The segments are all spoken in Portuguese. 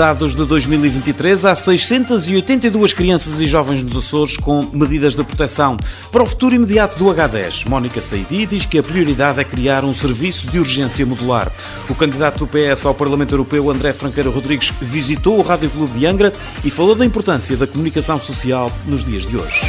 dados de 2023, há 682 crianças e jovens nos Açores com medidas de proteção. Para o futuro imediato do H10, Mónica Saidi diz que a prioridade é criar um serviço de urgência modular. O candidato do PS ao Parlamento Europeu, André Franqueira Rodrigues, visitou o Rádio Clube de Angra e falou da importância da comunicação social nos dias de hoje.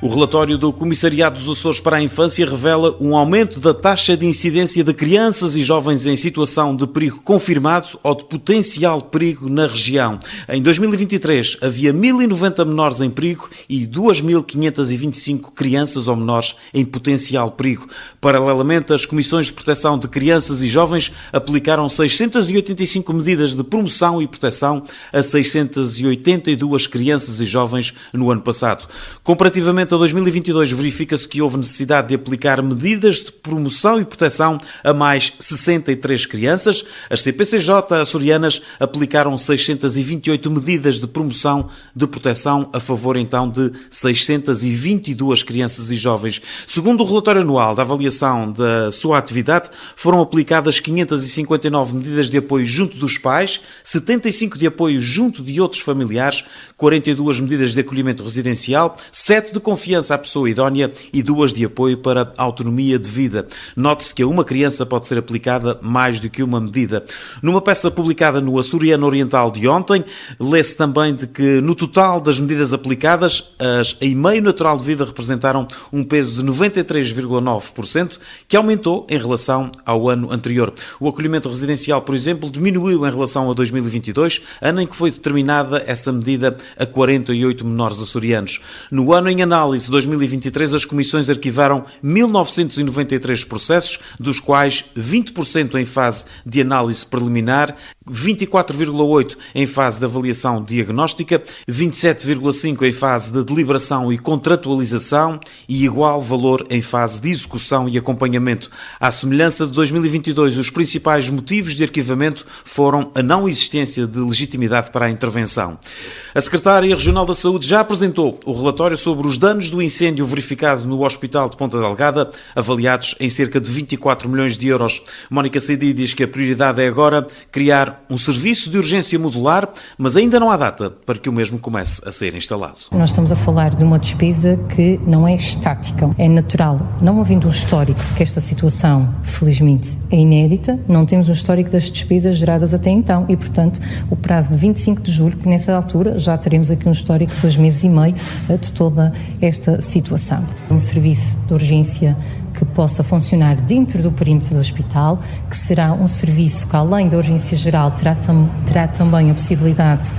O relatório do Comissariado dos Açores para a Infância revela um aumento da taxa de incidência de crianças e jovens em situação de perigo confirmado ou de potencial perigo na região. Em 2023 havia 1.090 menores em perigo e 2.525 crianças ou menores em potencial perigo. Paralelamente, as Comissões de Proteção de Crianças e Jovens aplicaram 685 medidas de promoção e proteção a 682 crianças e jovens no ano passado. Comparativamente a 2022, verifica-se que houve necessidade de aplicar medidas de promoção e proteção a mais 63 crianças. As CPCJ açorianas aplicaram 628 medidas de promoção de proteção a favor, então, de 622 crianças e jovens. Segundo o relatório anual da avaliação da sua atividade, foram aplicadas 559 medidas de apoio junto dos pais, 75 de apoio junto de outros familiares, 42 medidas de acolhimento residencial, 7 de confiança à pessoa idónea e 2 de apoio para a autonomia de vida. Note-se que a uma criança pode ser aplicada mais do que uma medida. Numa peça publicada no Açoriano Oriental de ontem, lê-se também de que no total das medidas aplicadas, as em meio natural de vida representaram um peso de 93,9%, que aumentou em relação ao ano anterior. O acolhimento residencial, por exemplo, diminuiu em relação a 2022, ano em que foi determinada essa medida a 48 menores açorianos. No ano em análise 2023, as comissões arquivaram 1.993 processos, dos quais 20% em fase de análise preliminar, 24,8% em fase de avaliação diagnóstica, 27,5% em fase de deliberação e contratualização e igual valor em fase de execução e acompanhamento. À semelhança de 2022, os principais motivos de arquivamento foram a não existência de legitimidade para a intervenção. A Secretária Regional da Saúde já apresentou o relatório sobre os danos do incêndio verificado no Hospital de Ponta Delgada, avaliados em cerca de 24 milhões de euros. Mónica Saidi diz que a prioridade é agora criar um serviço de urgência modular, mas ainda não há data para que o mesmo comece a ser instalado. Nós estamos a falar de uma despesa que não é estática, é natural. Não havendo um histórico, que esta situação, felizmente, é inédita, não temos um histórico das despesas geradas até então e, portanto, o prazo de 25 de julho, que nessa altura já teremos aqui um histórico de 2 meses e meio de toda esta situação. Um serviço de urgência que possa funcionar dentro do perímetro do hospital, que será um serviço que, além da urgência geral, terá também a possibilidade,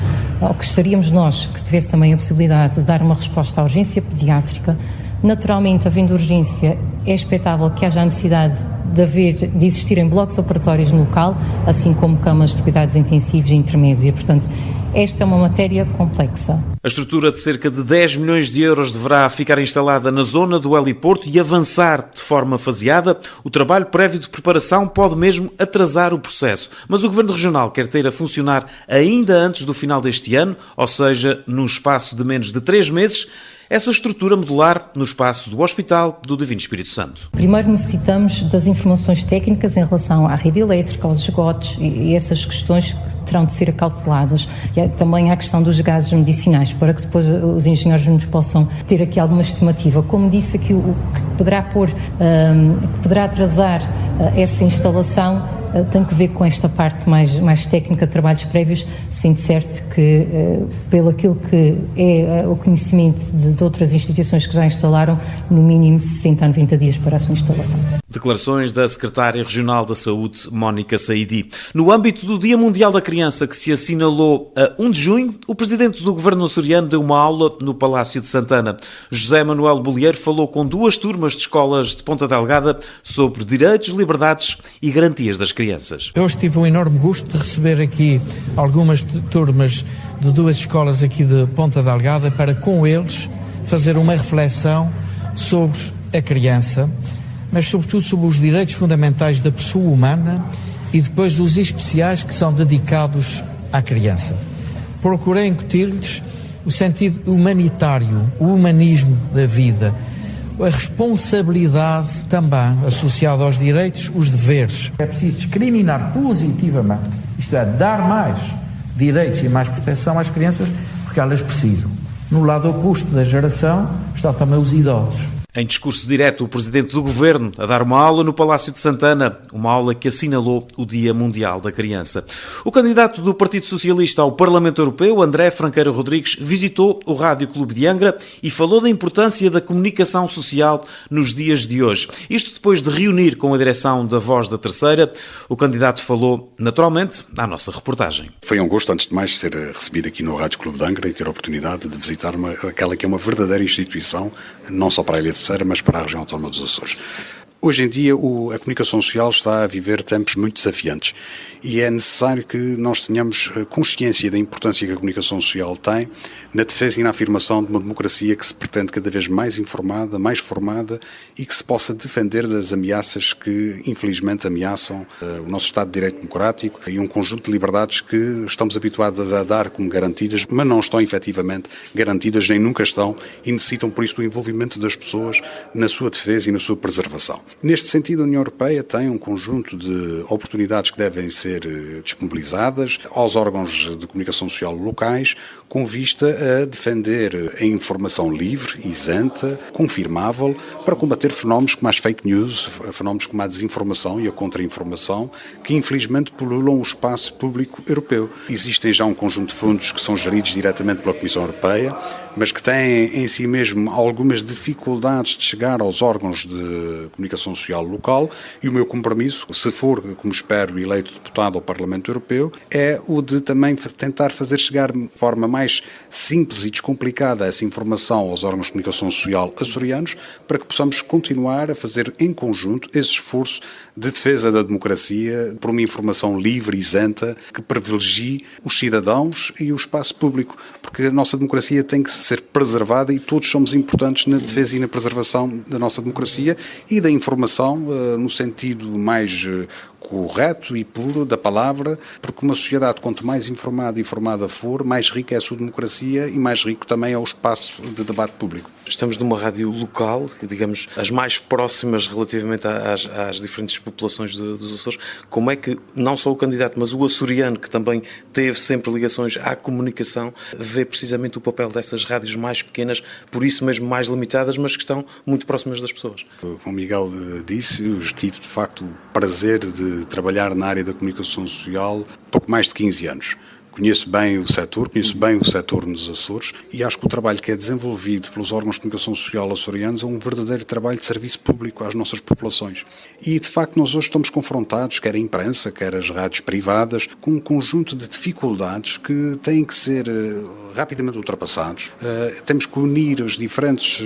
ou que gostaríamos nós que tivesse também a possibilidade de dar uma resposta à urgência pediátrica. Naturalmente, havendo urgência, é expectável que haja a necessidade de existirem blocos operatórios no local, assim como camas de cuidados intensivos e intermédios. E, portanto, esta é uma matéria complexa. A estrutura de cerca de 10 milhões de euros deverá ficar instalada na zona do heliporto e avançar de forma faseada. O trabalho prévio de preparação pode mesmo atrasar o processo, mas o Governo Regional quer ter a funcionar ainda antes do final deste ano, ou seja, num espaço de menos de 3 meses, essa estrutura modular no espaço do Hospital do Divino Espírito Santo. Primeiro necessitamos das informações técnicas em relação à rede elétrica, aos esgotos e essas questões que terão de ser acauteladas. E também há a questão dos gases medicinais, para que depois os engenheiros nos possam ter aqui alguma estimativa. Como disse aqui, o que poderá atrasar essa instalação tem que ver com esta parte mais técnica de trabalhos prévios, sendo certo que, pelo aquilo que é o conhecimento de outras instituições que já instalaram, no mínimo 60 a 90 dias para a sua instalação. Declarações da Secretária Regional da Saúde, Mónica Saidi. No âmbito do Dia Mundial da Criança, que se assinalou a 1 de junho, o Presidente do Governo açoriano deu uma aula no Palácio de Santana. José Manuel Bolheiro falou com 2 turmas de escolas de Ponta Delgada sobre direitos, liberdades e garantias das crianças. Eu tive um enorme gosto de receber aqui algumas turmas de 2 escolas aqui de Ponta Delgada para, com eles, fazer uma reflexão sobre a criança, mas sobretudo sobre os direitos fundamentais da pessoa humana e depois os especiais que são dedicados à criança. Procurei incutir-lhes o sentido humanitário, o humanismo da vida, a responsabilidade também associada aos direitos, os deveres. É preciso discriminar positivamente, isto é, dar mais direitos e mais proteção às crianças porque elas precisam. No lado oposto da geração estão também os idosos. Em discurso direto, o Presidente do Governo a dar uma aula no Palácio de Santana, uma aula que assinalou o Dia Mundial da Criança. O candidato do Partido Socialista ao Parlamento Europeu, André Franqueira Rodrigues, visitou o Rádio Clube de Angra e falou da importância da comunicação social nos dias de hoje. Isto depois de reunir com a direção da Voz da Terceira. O candidato falou, naturalmente, à nossa reportagem. Foi um gosto, antes de mais, ser recebido aqui no Rádio Clube de Angra e ter a oportunidade de visitar aquela que é uma verdadeira instituição, não só para a Ilha Terceira, mas para a região autónoma dos Açores. Hoje em dia a comunicação social está a viver tempos muito desafiantes e é necessário que nós tenhamos consciência da importância que a comunicação social tem na defesa e na afirmação de uma democracia que se pretende cada vez mais informada, mais formada e que se possa defender das ameaças que infelizmente ameaçam o nosso Estado de Direito Democrático e um conjunto de liberdades que estamos habituados a dar como garantidas, mas não estão efetivamente garantidas, nem nunca estão e necessitam por isso do envolvimento das pessoas na sua defesa e na sua preservação. Neste sentido, a União Europeia tem um conjunto de oportunidades que devem ser disponibilizadas aos órgãos de comunicação social locais com vista a defender a informação livre, isenta, confirmável, para combater fenómenos como as fake news, fenómenos como a desinformação e a contra-informação, que infelizmente pululam o espaço público europeu. Existem já um conjunto de fundos que são geridos diretamente pela Comissão Europeia, mas que têm em si mesmo algumas dificuldades de chegar aos órgãos de comunicação social local e o meu compromisso, se for, como espero, eleito deputado ao Parlamento Europeu, é o de também tentar fazer chegar de forma mais simples e descomplicada essa informação aos órgãos de comunicação social açorianos para que possamos continuar a fazer em conjunto esse esforço de defesa da democracia por uma informação livre e isenta que privilegie os cidadãos e o espaço público, porque a nossa democracia tem que ser preservada e todos somos importantes na defesa e na preservação da nossa democracia e da informação no sentido mais correto e puro da palavra, porque uma sociedade quanto mais informada e formada for, mais rica é a sua democracia e mais rico também é o espaço de debate público. Estamos numa rádio local, digamos, as mais próximas relativamente às diferentes populações dos Açores. Como é que não só o candidato, mas o açoriano, que também teve sempre ligações à comunicação, vê precisamente o papel dessas rádios mais pequenas, por isso mesmo mais limitadas, mas que estão muito próximas das pessoas? Como o Miguel disse, eu tive de facto o prazer de trabalhar na área da comunicação social pouco mais de 15 anos. Conheço bem o setor nos Açores e acho que o trabalho que é desenvolvido pelos órgãos de comunicação social açorianos é um verdadeiro trabalho de serviço público às nossas populações. E, de facto, nós hoje estamos confrontados, quer a imprensa, quer as rádios privadas, com um conjunto de dificuldades que têm que ser rapidamente ultrapassados. Temos que unir as diferentes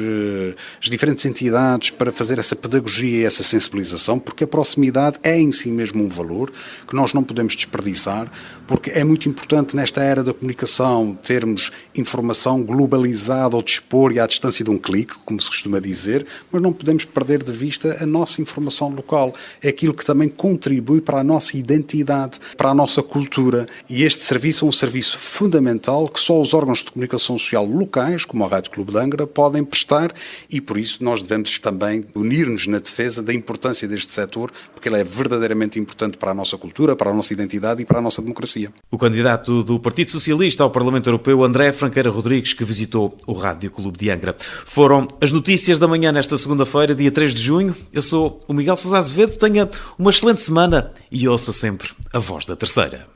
entidades para fazer essa pedagogia e essa sensibilização, porque a proximidade é em si mesmo um valor que nós não podemos desperdiçar, porque é muito importante nesta era da comunicação termos informação globalizada ao dispor e à distância de um clique, como se costuma dizer, mas não podemos perder de vista a nossa informação local. É aquilo que também contribui para a nossa identidade, para a nossa cultura. E este serviço é um serviço fundamental que só os órgãos de comunicação social locais, como a Rádio Clube de Angra, podem prestar e por isso nós devemos também unir-nos na defesa da importância deste setor, porque ele é verdadeiramente importante para a nossa cultura, para a nossa identidade e para a nossa democracia. O candidato do Partido Socialista ao Parlamento Europeu, André Franqueira Rodrigues, que visitou o Rádio Clube de Angra. Foram as notícias da manhã nesta segunda-feira, dia 3 de junho. Eu sou o Miguel Sousa Azevedo. Tenha uma excelente semana e ouça sempre a Voz da Terceira.